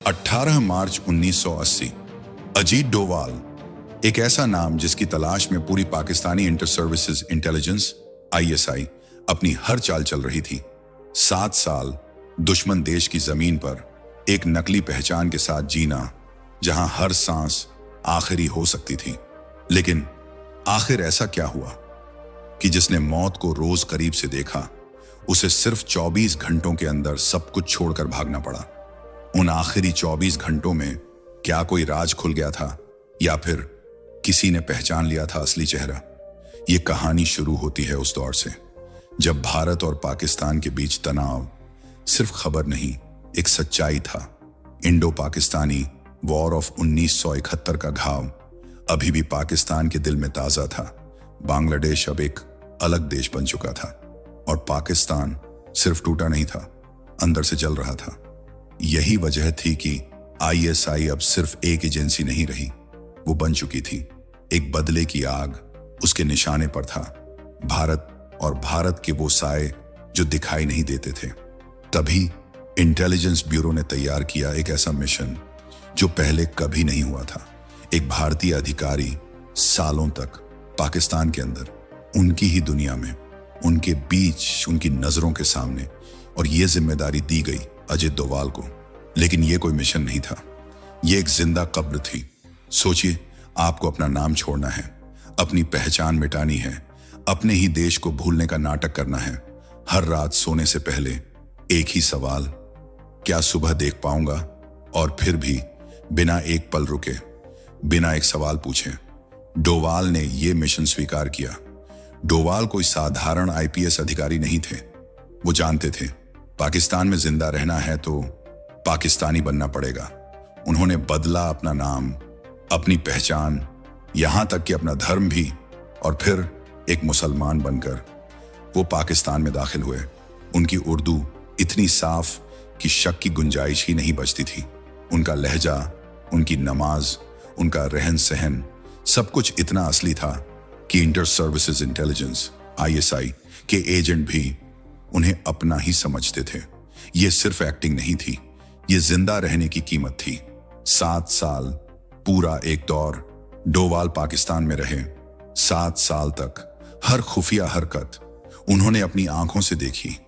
18 मार्च 1980। अजीत डोवाल, एक ऐसा नाम जिसकी तलाश में पूरी Pakistani inter services intelligence (ISI) अपनी हर चाल चल रही थी। 7 साल दुश्मन देश की जमीन पर एक नकली पहचान के साथ जीना, जहां हर सांस आखिरी हो सकती थी। लेकिन आखिर ऐसा क्या हुआ कि जिसने मौत को रोज करीब से देखा, उसे सिर्फ 24 घंटों के अंदर सब कुछ छोड़कर भागना पड़ा। उन आखिरी 24 घंटों में क्या कोई राज खुल गया था, या फिर किसी ने पहचान लिया था असली चेहरा? ये कहानी शुरू होती है उस दौर से जब भारत और पाकिस्तान के बीच तनाव सिर्फ खबर नहीं, एक सच्चाई था। इंडो पाकिस्तानी वॉर ऑफ 1971 का घाव अभी भी पाकिस्तान के दिल में ताजा था। बांग्लादेश अब एक अलग देश बन चुका था और पाकिस्तान सिर्फ टूटा नहीं था, अंदर से जल रहा था। यही वजह थी कि ISI अब सिर्फ एक एजेंसी नहीं रही, वो बन चुकी थी एक बदले की आग। उसके निशाने पर था भारत, और भारत के वो साए जो दिखाई नहीं देते थे। तभी इंटेलिजेंस ब्यूरो ने तैयार किया एक ऐसा मिशन जो पहले कभी नहीं हुआ था। एक भारतीय अधिकारी सालों तक पाकिस्तान के अंदर, उनकी ही दुनिया में, उनके बीच, उनकी नजरों के सामने, और ये जिम्मेदारी दी गई अजीत डोवाल को। लेकिन ये कोई मिशन नहीं था, ये एक जिंदा कब्र थी। सोचिए, आपको अपना नाम छोड़ना है, अपनी पहचान मिटानी है, अपने ही देश को भूलने का नाटक करना है। हर रात सोने से पहले एक ही सवाल, क्या सुबह देख पाऊंगा? और फिर भी बिना एक पल रुके, बिना एक सवाल पूछे, डोवाल ने यह मिशन स्वीकार किया। डोवाल कोई साधारण IPS अधिकारी नहीं थे। वो जानते थे पाकिस्तान में जिंदा रहना है तो पाकिस्तानी बनना पड़ेगा। उन्होंने बदला अपना नाम, अपनी पहचान, यहां तक कि अपना धर्म भी, और फिर एक मुसलमान बनकर वो पाकिस्तान में दाखिल हुए। उनकी उर्दू इतनी साफ कि शक की गुंजाइश ही नहीं बचती थी। उनका लहजा, उनकी नमाज, उनका रहन सहन, सब कुछ इतना असली था कि इंटर सर्विसेज इंटेलिजेंस ISI के एजेंट भी उन्हें अपना ही समझते थे। यह सिर्फ एक्टिंग नहीं थी, यह जिंदा रहने की कीमत थी। 7 साल, पूरा एक दौर डोवाल पाकिस्तान में रहे। 7 साल तक हर खुफिया हरकत उन्होंने अपनी आंखों से देखी।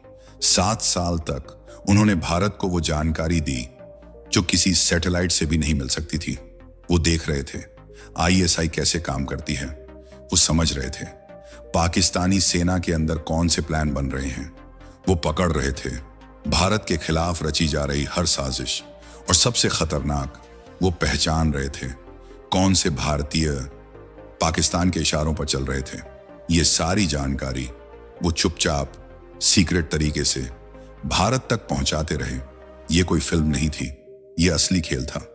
7 साल तक उन्होंने भारत को वो जानकारी दी जो किसी सैटेलाइट से भी नहीं मिल सकती थी। वो देख रहे थे ISI कैसे काम करती है, वो समझ रहे थे पाकिस्तानी सेना के अंदर कौन से प्लान बन रहे हैं, वो पकड़ रहे थे भारत के खिलाफ रची जा रही हर साजिश, और सबसे खतरनाक, वो पहचान रहे थे कौन से भारतीय पाकिस्तान के इशारों पर चल रहे थे। ये सारी जानकारी वो चुपचाप, सीक्रेट तरीके से भारत तक पहुंचाते रहे। ये कोई फिल्म नहीं थी, ये असली खेल था,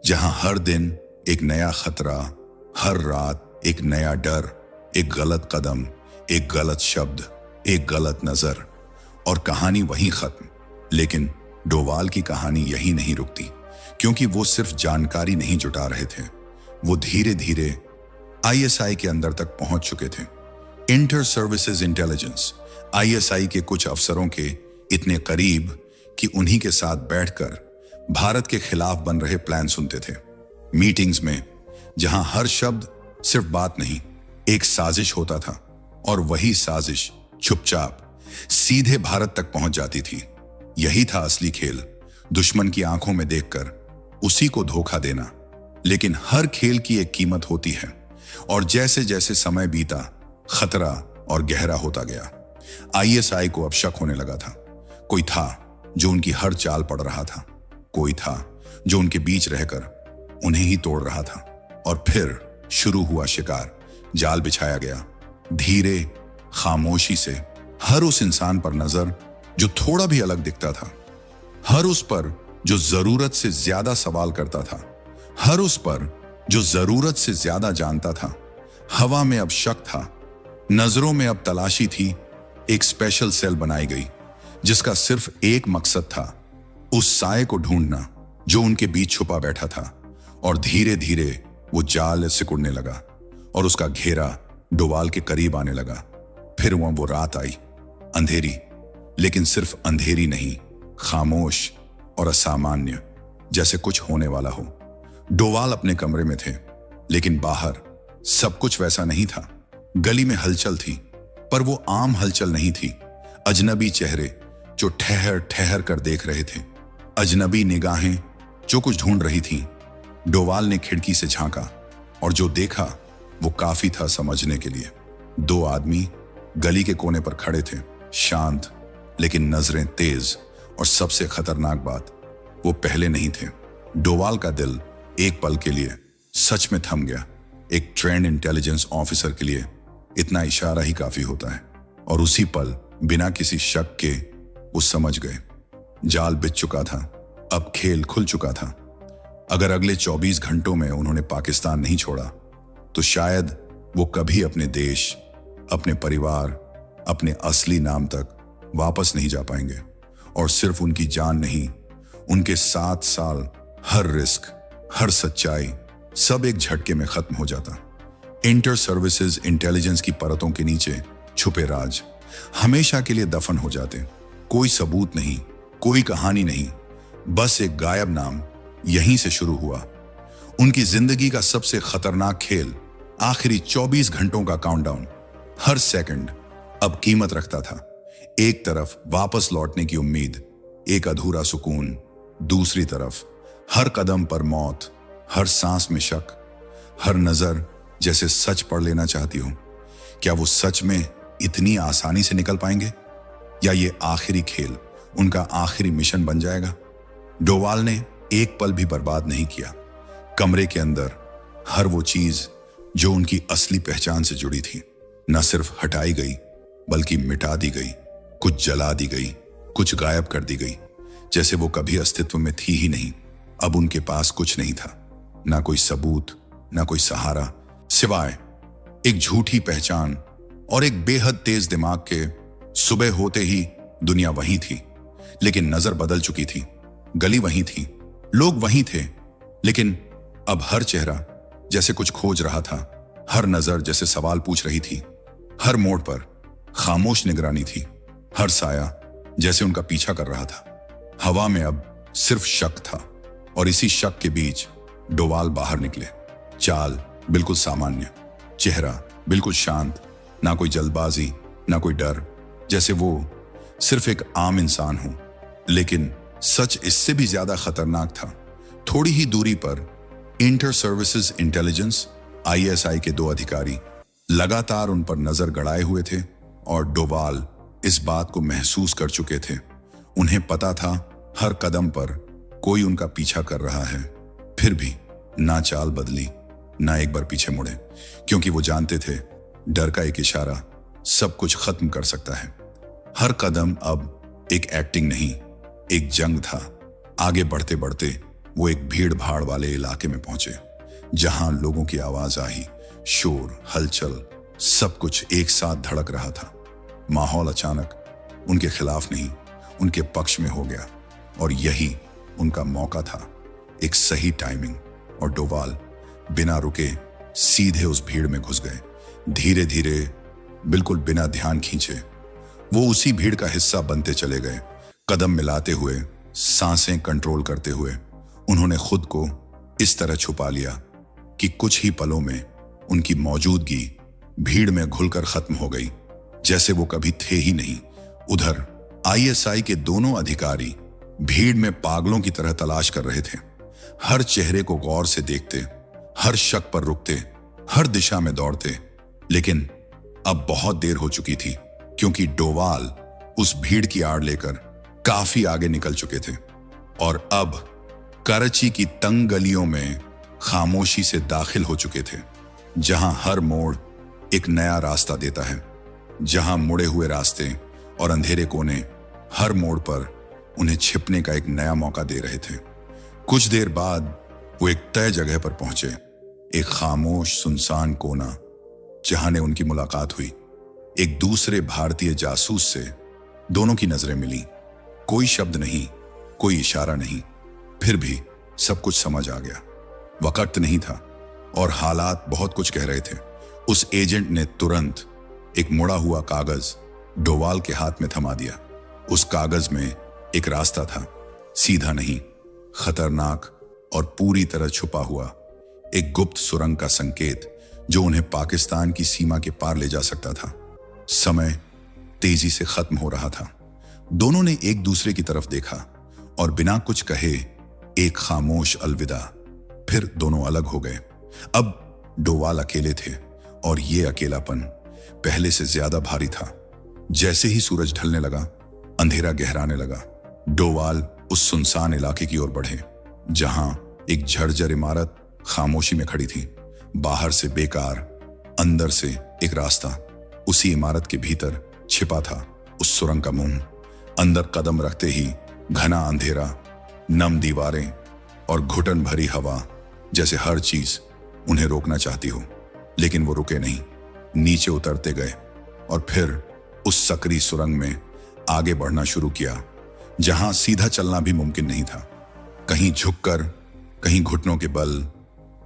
जहां हर दिन एक नया खतरा, हर रात एक नया डर, एक गलत कदम, एक गलत शब्द, एक गलत नजर, और कहानी वहीं खत्म। लेकिन डोवाल की कहानी यही नहीं रुकती, क्योंकि वो सिर्फ जानकारी नहीं जुटा रहे थे, वो धीरे धीरे ISI के अंदर तक पहुंच चुके थे। इंटर सर्विसेज इंटेलिजेंस ISI के कुछ अफसरों के इतने करीब कि उन्हीं के साथ बैठकर भारत के खिलाफ बन रहे प्लान सुनते थे। मीटिंग्स में जहां हर शब्द सिर्फ बात नहीं, एक साजिश होता था, और वही साजिश चुपचाप सीधे भारत तक पहुंच जाती थी। यही था असली खेल, दुश्मन की आंखों में देखकर उसी को धोखा देना। लेकिन हर खेल की एक कीमत होती है, और जैसे जैसे समय बीता, खतरा और गहरा होता गया। ISI को अब शक होने लगा था। कोई था जो उनकी हर चाल पढ़ रहा था, कोई था जो उनके बीच रहकर उन्हें ही तोड़ रहा था। और फिर शुरू हुआ शिकार। जाल बिछाया गया, धीरे, खामोशी से, हर उस इंसान पर नजर जो थोड़ा भी अलग दिखता था, हर उस पर जो जरूरत से ज्यादा सवाल करता था, हर उस पर जो जरूरत से ज्यादा जानता था। हवा में अब शक था, नजरों में अब तलाशी थी। एक स्पेशल सेल बनाई गई जिसका सिर्फ एक मकसद था, उस साए को ढूंढना जो उनके बीच छुपा बैठा था। और धीरे धीरे वो जाल सिकुड़ने लगा और उसका घेरा डोवाल के करीब आने लगा। फिर वो रात आई, अंधेरी, लेकिन सिर्फ अंधेरी नहीं, खामोश और असामान्य। जैसे कुछ होने वाला हो। डोवाल अपने कमरे में थे, लेकिन बाहर सब कुछ वैसा नहीं था। गली में हलचल थी, पर वो आम हलचल नहीं थी। अजनबी चेहरे जो ठहर ठहर कर देख रहे थे, अजनबी निगाहें जो कुछ ढूंढ रही थीं। डोवाल ने खिड़की से झांका और जो देखा वो काफी था समझने के लिए। दो आदमी गली के कोने पर खड़े थे, शांत लेकिन नजरें तेज, और सबसे खतरनाक बात, वो पहले नहीं थे। डोवाल का दिल एक पल के लिए सच में थम गया। एक ट्रेंड इंटेलिजेंस ऑफिसर के लिए इतना इशारा ही काफी होता है। और उसी पल बिना किसी शक के वो समझ गए, जाल बिछ चुका था, अब खेल खुल चुका था। अगर अगले 24 घंटों में उन्होंने पाकिस्तान नहीं छोड़ा तो शायद वो कभी अपने देश, अपने परिवार, अपने असली नाम तक वापस नहीं जा पाएंगे। और सिर्फ उनकी जान नहीं, उनके 7 साल, हर रिस्क, हर सच्चाई, सब एक झटके में खत्म हो जाता। इंटर सर्विसेज इंटेलिजेंस की परतों के नीचे छुपे राज हमेशा के लिए दफन हो जाते। कोई सबूत नहीं, कोई कहानी नहीं, बस एक गायब नाम यहीं से शुरू हुआ। उनकी जिंदगी का सबसे खतरनाक खेल, आखिरी 24 घंटों का काउंटडाउन। हर सेकंड अब कीमत रखता था। एक तरफ वापस लौटने की उम्मीद, एक अधूरा सुकून, दूसरी तरफ हर कदम पर मौत, हर सांस में शक, हर नजर जैसे सच पढ़ लेना चाहती हो। क्या वो सच में इतनी आसानी से निकल पाएंगे, या ये आखिरी खेल उनका आखिरी मिशन बन जाएगा? डोवाल ने एक पल भी बर्बाद नहीं किया। कमरे के अंदर हर वो चीज जो उनकी असली पहचान से जुड़ी थी, न सिर्फ हटाई गई बल्कि मिटा दी गई। कुछ जला दी गई, कुछ गायब कर दी गई, जैसे वो कभी अस्तित्व में थी ही नहीं। अब उनके पास कुछ नहीं था, ना कोई सबूत, ना कोई सहारा, सिवाय एक झूठी पहचान और एक बेहद तेज दिमाग के। सुबह होते ही दुनिया वहीं थी, लेकिन नजर बदल चुकी थी। गली वहीं थी, लोग वहीं थे, लेकिन अब हर चेहरा जैसे कुछ खोज रहा था। हर नजर जैसे सवाल पूछ रही थी। हर मोड़ पर खामोश निगरानी थी। हर साया जैसे उनका पीछा कर रहा था। हवा में अब सिर्फ शक था, और इसी शक के बीच डोवाल बाहर निकले। चाल बिल्कुल सामान्य, चेहरा बिल्कुल शांत, ना कोई जल्दबाजी, ना कोई डर, जैसे वो सिर्फ एक आम इंसान हो। लेकिन सच इससे भी ज्यादा खतरनाक था। थोड़ी ही दूरी पर इंटर सर्विसेज इंटेलिजेंस ISI के 2 अधिकारी लगातार उन पर नजर गड़ाए हुए थे, और डोवाल इस बात को महसूस कर चुके थे। उन्हें पता था हर कदम पर कोई उनका पीछा कर रहा है। फिर भी ना चाल बदली, ना एक बार पीछे मुड़े, क्योंकि वो जानते थे डर का एक इशारा सब कुछ खत्म कर सकता है। हर कदम अब एक एक्टिंग नहीं, एक जंग था। आगे बढ़ते बढ़ते वो एक भीड़ भाड़ वाले इलाके में पहुंचे, जहां लोगों की आवाज आई, शोर, हलचल, सब कुछ एक साथ धड़क रहा था। माहौल अचानक उनके खिलाफ नहीं, उनके पक्ष में हो गया, और यही उनका मौका था, एक सही टाइमिंग। और डोवाल बिना रुके सीधे उस भीड़ में घुस गए। धीरे धीरे, बिल्कुल बिना ध्यान खींचे, वो उसी भीड़ का हिस्सा बनते चले गए। कदम मिलाते हुए, सांसें कंट्रोल करते हुए, उन्होंने खुद को इस तरह छुपा लिया कि कुछ ही पलों में उनकी मौजूदगी भीड़ में घुलकर खत्म हो गई, जैसे वो कभी थे ही नहीं। उधर ISI के दोनों अधिकारी भीड़ में पागलों की तरह तलाश कर रहे थे। हर चेहरे को गौर से देखते, हर शक पर रुकते, हर दिशा में दौड़ते। लेकिन अब बहुत देर हो चुकी थी, क्योंकि डोवाल उस भीड़ की आड़ लेकर काफी आगे निकल चुके थे, और अब कराची की तंग गलियों में खामोशी से दाखिल हो चुके थे, जहां हर मोड़ एक नया रास्ता देता है, जहां मुड़े हुए रास्ते और अंधेरे कोने हर मोड़ पर उन्हें छिपने का एक नया मौका दे रहे थे। कुछ देर बाद वो एक तय जगह पर पहुंचे, एक खामोश सुनसान कोना, जहां ने उनकी मुलाकात हुई। एक दूसरे भारतीय जासूस से दोनों की नजरें मिली। कोई शब्द नहीं, कोई इशारा नहीं, फिर भी सब कुछ समझ आ गया। वक्त नहीं था और हालात बहुत कुछ कह रहे थे। उस एजेंट ने तुरंत एक मुड़ा हुआ कागज डोवाल के हाथ में थमा दिया। उस कागज में एक रास्ता था, सीधा नहीं, खतरनाक और पूरी तरह छुपा हुआ एक गुप्त सुरंग का संकेत जो उन्हें पाकिस्तान की सीमा के पार ले जा सकता था। समय तेजी से खत्म हो रहा था। दोनों ने एक दूसरे की तरफ देखा और बिना कुछ कहे एक खामोश अलविदा। फिर दोनों अलग हो गए। अब डोवाल अकेले थे और ये अकेलापन पहले से ज्यादा भारी था। जैसे ही सूरज ढलने लगा, अंधेरा गहराने लगा। डोवाल उस सुनसान इलाके की ओर बढ़े जहां एक झरझर इमारत खामोशी में खड़ी थी। बाहर से बेकार, अंदर से एक रास्ता। उसी इमारत के भीतर छिपा था उस सुरंग का मुंह। अंदर कदम रखते ही घना अंधेरा, नम दीवारें और घुटन भरी हवा, जैसे हर चीज उन्हें रोकना चाहती हो। लेकिन वो रुके नहीं, नीचे उतरते गए और फिर उस सकरी सुरंग में आगे बढ़ना शुरू किया जहां सीधा चलना भी मुमकिन नहीं था। कहीं झुककर, कहीं घुटनों के बल।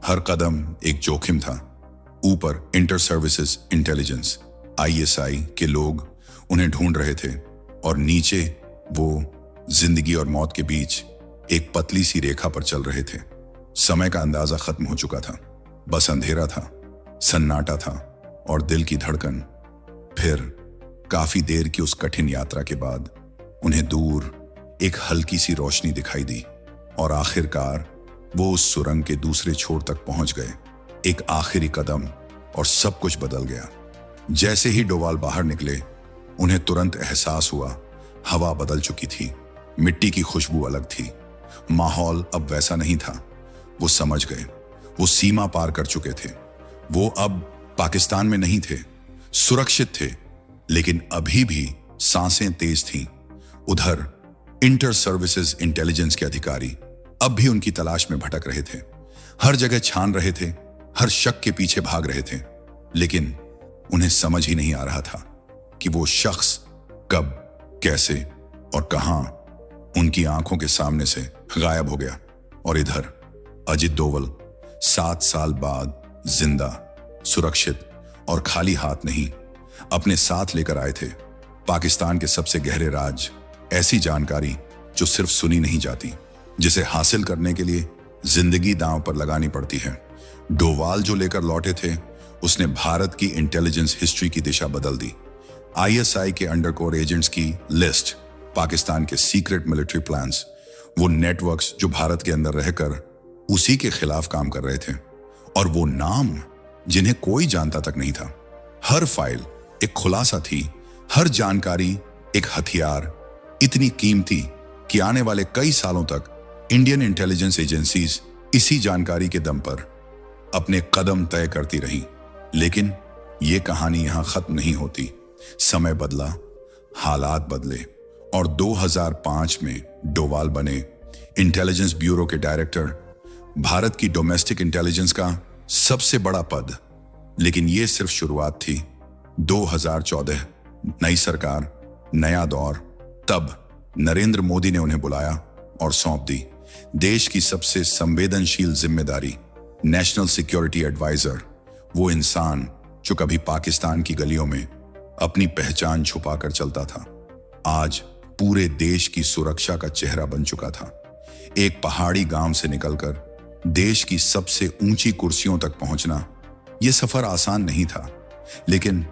हर कदम एक जोखिम था। ऊपर इंटर सर्विसेज इंटेलिजेंस ISI के लोग उन्हें ढूंढ रहे थे और नीचे वो जिंदगी और मौत के बीच एक पतली सी रेखा पर चल रहे थे। समय का अंदाजा खत्म हो चुका था। बस अंधेरा था, सन्नाटा था और दिल की धड़कन। फिर काफी देर की उस कठिन यात्रा के बाद उन्हें दूर एक हल्की सी रोशनी दिखाई दी और आखिरकार वो उस सुरंग के दूसरे छोर तक पहुंच गए। एक आखिरी कदम और सब कुछ बदल गया। जैसे ही डोवाल बाहर निकले, उन्हें तुरंत एहसास हुआ हवा बदल चुकी थी। मिट्टी की खुशबू अलग थी। माहौल अब वैसा नहीं था। वो समझ गए, वो सीमा पार कर चुके थे। वो अब पाकिस्तान में नहीं थे, सुरक्षित थे, लेकिन अभी भी सांसें तेज थीं। उधर इंटर सर्विसेज इंटेलिजेंस के अधिकारी अब भी उनकी तलाश में भटक रहे थे। हर जगह छान रहे थे, हर शक के पीछे भाग रहे थे, लेकिन उन्हें समझ ही नहीं आ रहा था कि वो शख्स कब, कैसे और कहां उनकी आंखों के सामने से गायब हो गया। और इधर अजित डोवाल 7 साल बाद जिंदा, सुरक्षित और खाली हाथ नहीं, अपने साथ लेकर आए थे पाकिस्तान के सबसे गहरे राज। ऐसी जानकारी जो सिर्फ सुनी नहीं जाती, जिसे हासिल करने के लिए जिंदगी दांव पर लगानी पड़ती है। डोवाल जो लेकर लौटे थे, उसने भारत की इंटेलिजेंस हिस्ट्री की दिशा बदल दी। ISI के अंडरकोर एजेंट्स की लिस्ट, पाकिस्तान के सीक्रेट मिलिट्री प्लान्स, वो नेटवर्क्स जो भारत के अंदर रहकर उसी के खिलाफ काम कर रहे थे, और वो नाम जिन्हें कोई जानता तक नहीं था। हर फाइल एक खुलासा थी, हर जानकारी एक हथियार, इतनी कीमती कि आने वाले कई सालों तक इंडियन इंटेलिजेंस एजेंसीज इसी जानकारी के दम पर अपने कदम तय करती रहीं। लेकिन ये कहानी यहां खत्म नहीं होती। समय बदला, हालात बदले और 2005 में डोवाल बने इंटेलिजेंस ब्यूरो के डायरेक्टर, भारत की डोमेस्टिक इंटेलिजेंस का सबसे बड़ा पद। लेकिन यह सिर्फ शुरुआत थी। 2014 नई सरकार, नया दौर। तब नरेंद्र मोदी ने उन्हें बुलाया और सौंप दी देश की सबसे संवेदनशील जिम्मेदारी, नेशनल सिक्योरिटी एडवाइजर। वो इंसान जो कभी पाकिस्तान की गलियों में अपनी पहचान छुपाकर चलता था, आज पूरे देश की सुरक्षा का चेहरा बन चुका था। एक पहाड़ी गांव से निकलकर देश की सबसे ऊंची कुर्सियों तक पहुंचना, यह सफर आसान नहीं था। लेकिन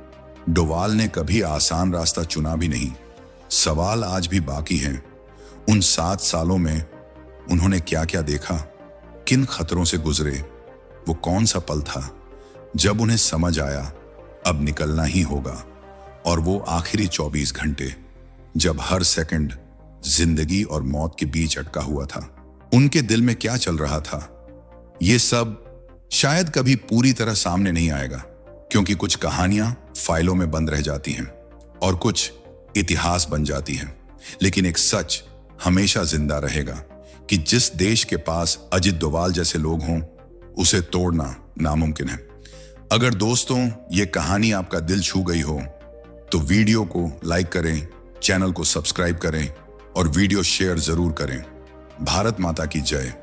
डोवाल ने कभी आसान रास्ता चुना भी नहीं। सवाल आज भी बाकी हैं। उन 7 सालों में उन्होंने क्या क्या देखा, किन खतरों से गुजरे। वो कौन सा पल था जब उन्हें समझ आया अब निकलना ही होगा, और वो आखिरी 24 घंटे जब हर सेकंड जिंदगी और मौत के बीच अटका हुआ था। उनके दिल में क्या चल रहा था, ये सब शायद कभी पूरी तरह सामने नहीं आएगा, क्योंकि कुछ कहानियां फाइलों में बंद रह जाती हैं और कुछ इतिहास बन जाती हैं। लेकिन एक सच हमेशा जिंदा रहेगा कि जिस देश के पास अजित डोवाल जैसे लोग हों, उसे तोड़ना नामुमकिन है। अगर दोस्तों ये कहानी आपका दिल छू गई हो तो वीडियो को लाइक करें, चैनल को सब्सक्राइब करें और वीडियो शेयर जरूर करें। भारत माता की जय।